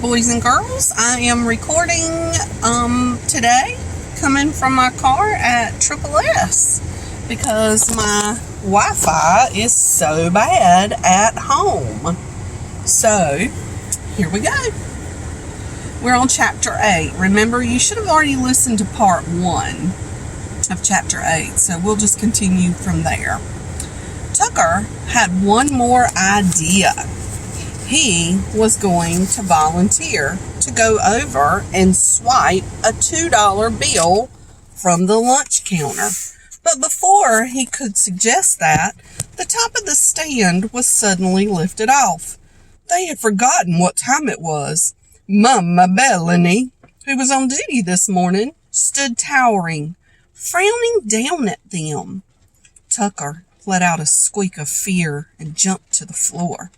boys and girls. I am recording today coming from my car at Triple S because my Wi-Fi is so bad at home. So here we go. We're on chapter 8. Remember, you should have already listened to part 1 of chapter 8, so we'll just continue from there. Tucker had one more idea. He was going to volunteer to go over and swipe a $2 bill from the lunch counter. But before he could suggest that, the top of the stand was suddenly lifted off. They had forgotten what time it was. Mama Bellany, who was on duty this morning, stood towering, frowning down at them. Tucker let out a squeak of fear and jumped to the floor.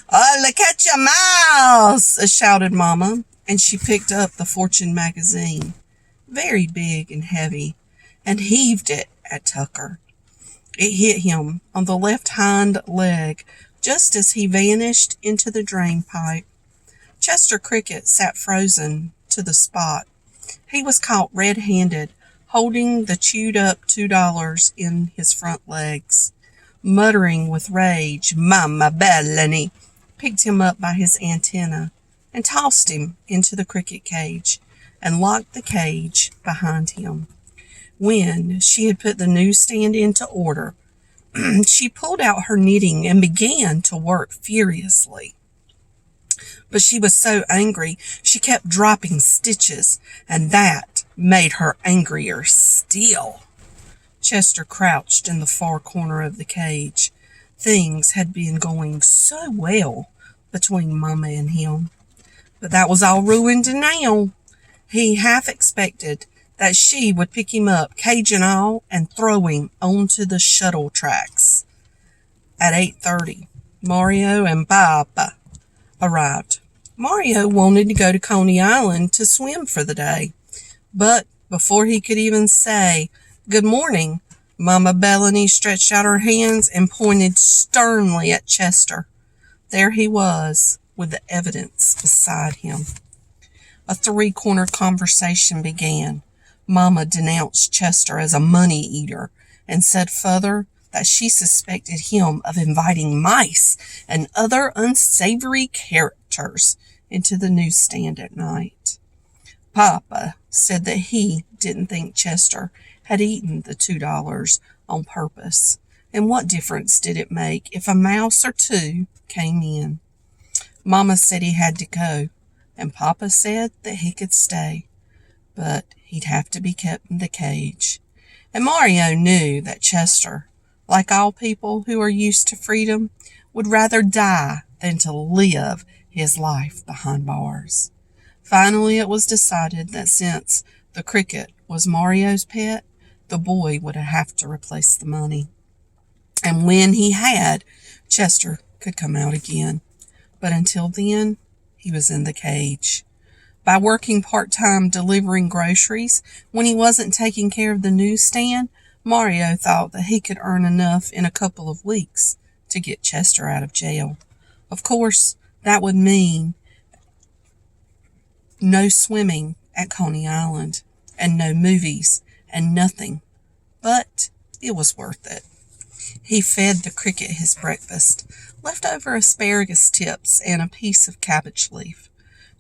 "I'll catch a mouse!" shouted Mama, and she picked up the Fortune magazine, very big and heavy, and heaved it at Tucker. It hit him on the left hind leg just as he vanished into the drain pipe. Chester Cricket sat frozen to the spot. He was caught red-handed, holding the chewed-up $2 in his front legs. Muttering with rage, Mama Bellany picked him up by his antenna and tossed him into the cricket cage and locked the cage behind him. When she had put the newsstand into order, she pulled out her knitting and began to work furiously. But she was so angry, she kept dropping stitches, and that made her angrier still. Chester crouched in the far corner of the cage. Things had been going so well between Mama and him. But that was all ruined now. He half expected that she would pick him up, cage and all, and throw him onto the shuttle tracks. At 8:30, Mario and Papa arrived. Mario wanted to go to Coney Island to swim for the day. But before he could even say, "Good morning," Mama Bellany stretched out her hands and pointed sternly at Chester. There he was, with the evidence beside him. A three-corner conversation began. Mama denounced Chester as a money-eater and said further that she suspected him of inviting mice and other unsavory characters into the newsstand at night. Papa said that he didn't think Chester had eaten the $2 on purpose, and what difference did it make if a mouse or two came in? Mama said he had to go, and Papa said that he could stay, but he'd have to be kept in the cage. And Mario knew that Chester, like all people who are used to freedom, would rather die than to live his life behind bars. Finally, it was decided that since the cricket was Mario's pet, the boy would have to replace the money. And when he had, Chester could come out again. But until then, he was in the cage. By working part-time delivering groceries, when he wasn't taking care of the newsstand, Mario thought that he could earn enough in a couple of weeks to get Chester out of jail. Of course, that would mean no swimming at Coney Island, and no movies, and nothing. But it was worth it. He fed the cricket his breakfast, leftover asparagus tips, and a piece of cabbage leaf.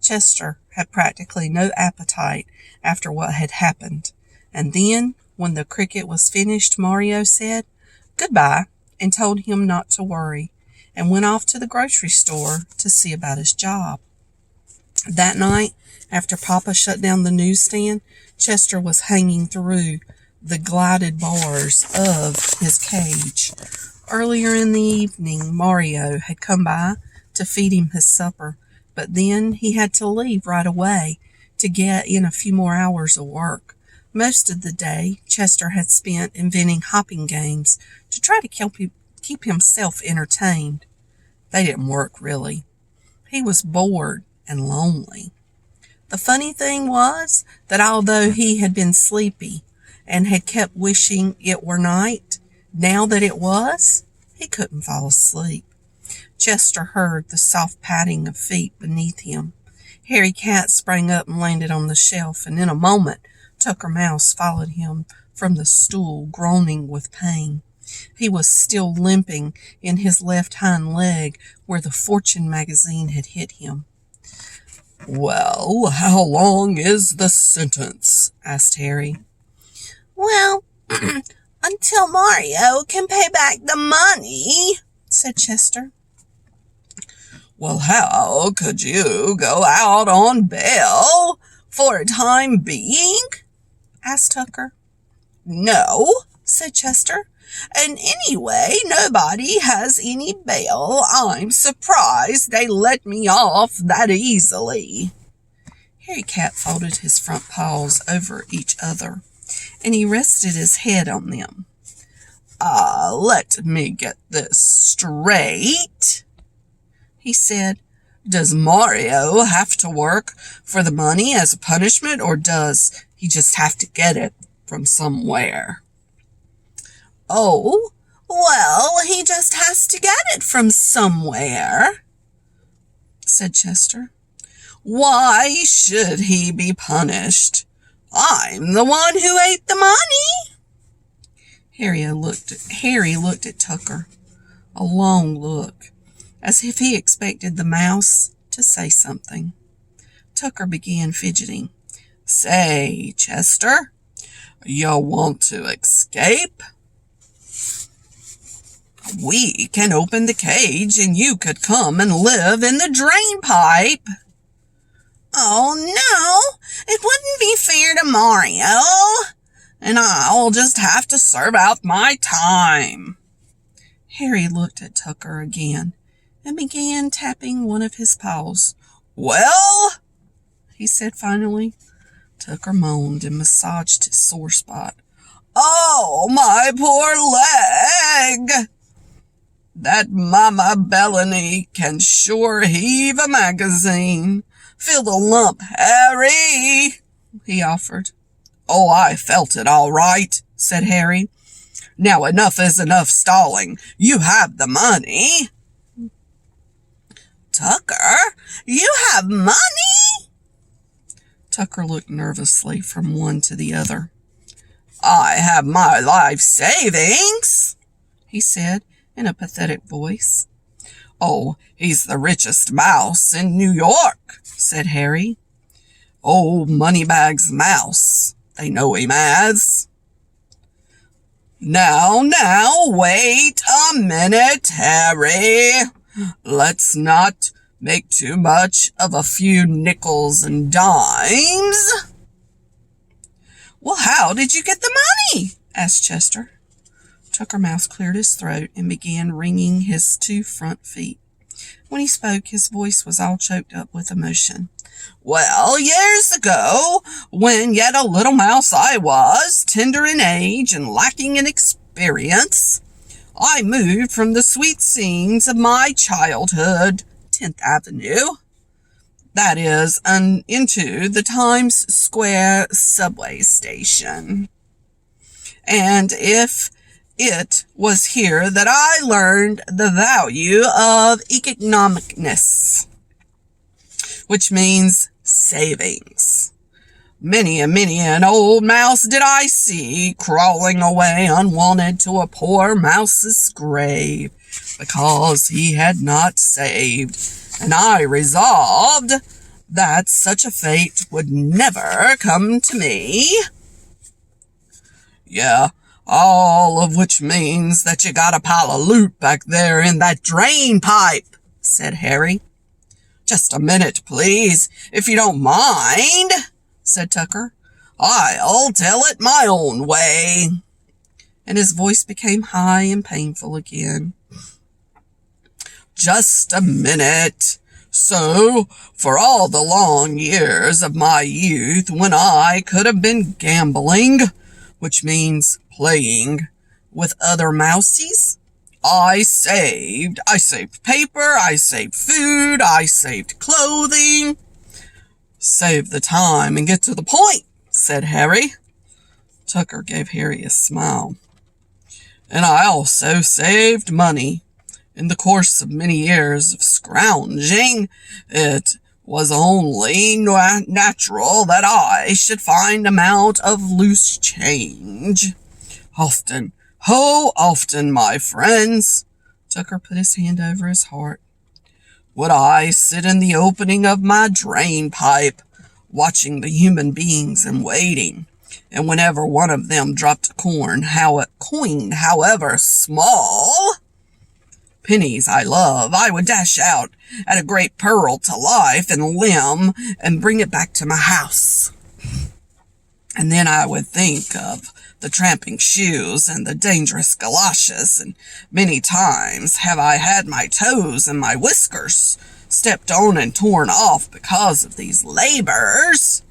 Chester had practically no appetite after what had happened. And then, when the cricket was finished, Mario said goodbye and told him not to worry, and went off to the grocery store to see about his job. That night, after Papa shut down the newsstand, Chester was hanging through the glided bars of his cage. Earlier in the evening, Mario had come by to feed him his supper, but then he had to leave right away to get in a few more hours of work. Most of the day, Chester had spent inventing hopping games to try to keep himself entertained. They didn't work, really. He was bored and lonely. The funny thing was that although he had been sleepy and had kept wishing it were night, now that it was, he couldn't fall asleep. Chester heard the soft padding of feet beneath him. Harry Cat sprang up and landed on the shelf, and in a moment Tucker Mouse followed him from the stool, groaning with pain. He was still limping in his left hind leg where the Fortune magazine had hit him. "Well, how long is the sentence?" asked Harry. "Well, until Mario can pay back the money," said Chester. "Well, how could you go out on bail for a time being?" asked Tucker. "No," said Chester. "And anyway, nobody has any bail. I'm surprised they let me off that easily." Harry Cat folded his front paws over each other, and he rested his head on them. Let me get this straight," he said. "Does Mario have to work for the money as a punishment, or does he just have to get it from somewhere?" "Oh, well, he just has to get it from somewhere," said Chester. "Why should he be punished? I'm the one who ate the money." Harry looked at Tucker, a long look, as if he expected the mouse to say something. Tucker began fidgeting. "Say, Chester, you want to escape? We can open the cage and you could come and live in the drain pipe." "Oh, no, it wouldn't be fair to Mario. And I'll just have to serve out my time." Harry looked at Tucker again and began tapping one of his paws. "Well," he said finally. Tucker moaned and massaged his sore spot. "Oh, my poor leg! That Mama Bellany can sure heave a magazine. Feel the lump, Harry," he offered. "Oh, I felt it all right," said Harry. "Now enough is enough stalling. You have the money." "Tucker, you have money?" Tucker looked nervously from one to the other. "I have my life savings," he said in a pathetic voice. "Oh, he's the richest mouse in New York," said Harry. "Old Moneybags Mouse, they know him as." Now, wait a minute, Harry. Let's not make too much of a few nickels and dimes." "Well, how did you get the money?" asked Chester. Tucker Mouse cleared his throat and began wringing his 2 front feet. When he spoke, his voice was all choked up with emotion. "Well, years ago, when yet a little mouse I was, tender in age and lacking in experience, I moved from the sweet scenes of my childhood, 10th Avenue, that is, into the Times Square subway station. And it was here that I learned the value of economicness, which means savings. Many an old mouse did I see crawling away unwanted to a poor mouse's grave because he had not saved, and I resolved that such a fate would never come to me." "Yeah, all of which means that you got a pile of loot back there in that drain pipe," said Harry. "Just a minute, please, if you don't mind," said Tucker. "I'll tell it my own way." And his voice became high and painful again. "Just a minute. So, for all the long years of my youth when I could have been gambling, which means playing with other mousies, I saved paper, I saved food, I saved clothing." "Save the time and get to the point," said Harry. Tucker gave Harry a smile. "And I also saved money. In the course of many years of scrounging, it was only natural that I should find amount of loose change. Often, oh, often, my friends, Tucker put his hand over his heart, would I sit in the opening of my drain pipe, watching the human beings and waiting, and whenever one of them dropped a coin, however small, pennies I love, I would dash out at a great peril to life and limb and bring it back to my house. And then I would think of the tramping shoes and the dangerous galoshes, and many times have I had my toes and my whiskers stepped on and torn off because of these labors.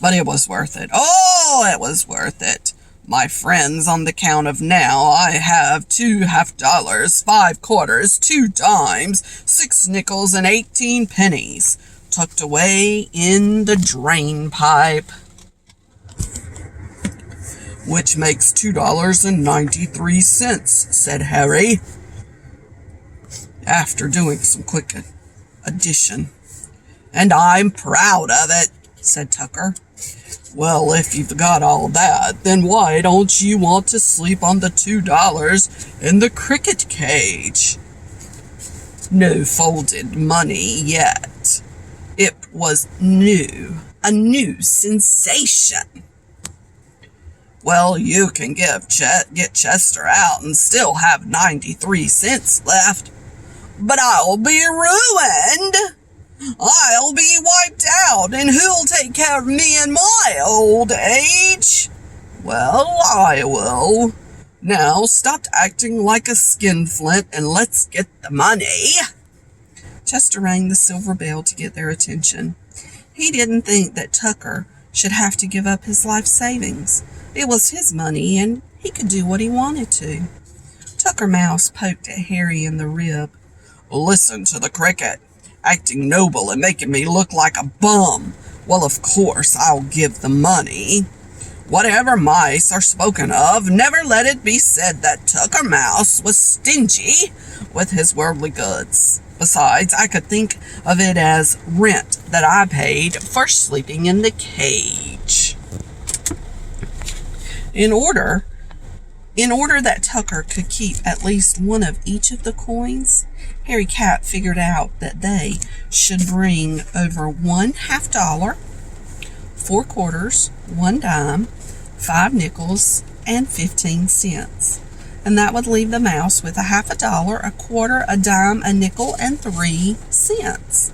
But it was worth it. Oh, it was worth it. My friends, on the count of now, I have 2 half-dollars, 5 quarters, 2 dimes, 6 nickels, and 18 pennies tucked away in the drain pipe, which makes $2.93, said Harry, after doing some quick addition. And I'm proud of it, said Tucker. Well, if you've got all that, then why don't you want to sleep on the $2 in the cricket cage? No folded money yet. It was new, a new sensation. Well, you can get Chester out and still have 93 cents left. But I'll be ruined. I'll be wiped out, and who'll take care of me in my old age? Well, I will. Now, stop acting like a skinflint and let's get the money. Chester rang the silver bell to get their attention. He didn't think that Tucker should have to give up his life savings. It was his money, and he could do what he wanted to. Tucker Mouse poked at Harry in the rib. Listen to the cricket, acting noble and making me look like a bum. Well, of course, I'll give the money. Whatever mice are spoken of, never let it be said that Tucker Mouse was stingy with his worldly goods. Besides, I could think of it as rent that I paid for sleeping in the cage. In order that Tucker could keep at least one of each of the coins, Harry Cat figured out that they should bring over 1 half-dollar, 4 quarters, 1 dime, 5 nickels, and 15 cents. And that would leave the mouse with a half a dollar, a quarter, a dime, a nickel, and 3 cents.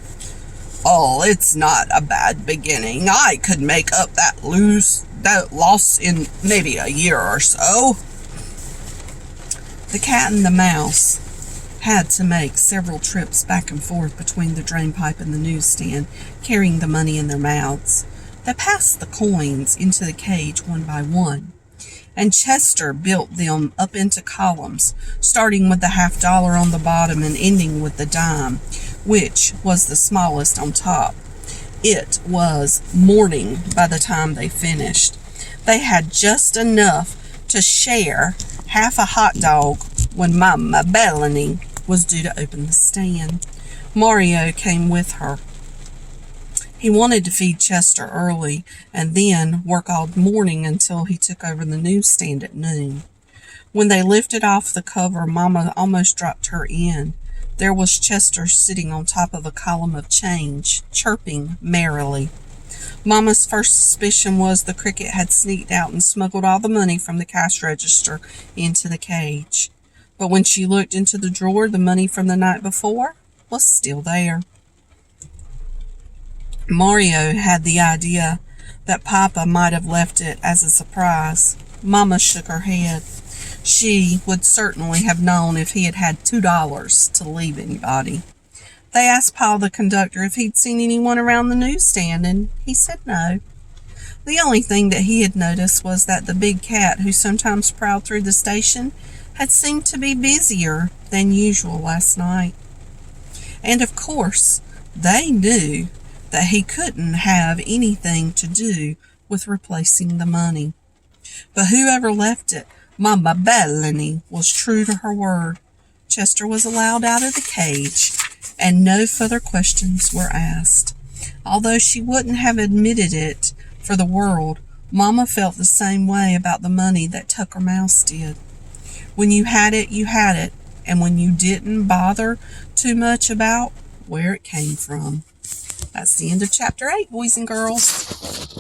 Oh, it's not a bad beginning. I could make up that loss in maybe a year or so. The cat and the mouse had to make several trips back and forth between the drain pipe and the newsstand, carrying the money in their mouths. They passed the coins into the cage one by one, and Chester built them up into columns, starting with the half-dollar on the bottom and ending with the dime, which was the smallest on top. It was morning by the time they finished. They had just enough to share half a hot dog when Mama Bellany was due to open the stand. Mario came with her. He wanted to feed Chester early and then work all morning until he took over the newsstand at noon. When they lifted off the cover, Mama almost dropped her in. There was Chester sitting on top of a column of change, chirping merrily. Mama's first suspicion was the cricket had sneaked out and smuggled all the money from the cash register into the cage. But when she looked into the drawer, the money from the night before was still there. Mario had the idea that Papa might have left it as a surprise. Mama shook her head. She would certainly have known if he had had $2 to leave anybody. They asked Paul the conductor if he'd seen anyone around the newsstand, and he said no. The only thing that he had noticed was that the big cat who sometimes prowled through the station had seemed to be busier than usual last night. And of course, they knew that he couldn't have anything to do with replacing the money. But whoever left it, Mama Bellany was true to her word. Chester was allowed out of the cage, and no further questions were asked. Although she wouldn't have admitted it for the world, Mama felt the same way about the money that Tucker Mouse did. When you had it, and when you didn't bother too much about where it came from. That's the end of chapter 8, boys and girls.